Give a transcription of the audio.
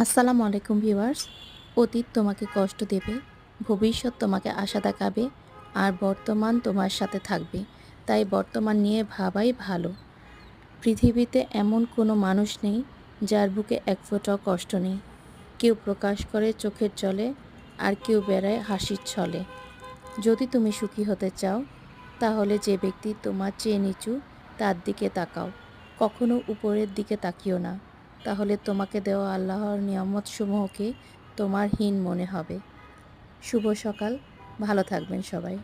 আসসালামু আলাইকুম ভিউয়ার্স। অতীত তোমাকে কষ্ট দেবে, ভবিষ্যৎ তোমাকে আশা দেখাবে, আর বর্তমান তোমার সাথে থাকবে। তাই বর্তমান নিয়ে ভাবাই ভালো। পৃথিবীতে এমন কোনো মানুষ নেই যার বুকে এক ফোঁটাও কষ্ট নেই। কেউ প্রকাশ করে চোখের জলে, আর কেউ বেড়ায় হাসির ছলে। যদি তুমি সুখী হতে চাও, তাহলে যে ব্যক্তি তোমার চেয়ে নিচু তার দিকে তাকাও। কখনো উপরের দিকে তাকিও না, তাহলে তোমাকে দেওয়া আল্লাহর নিয়ামতসমূহকে তোমার হীন মনে হবে। শুভ সকাল, ভালো থাকবেন সবাই।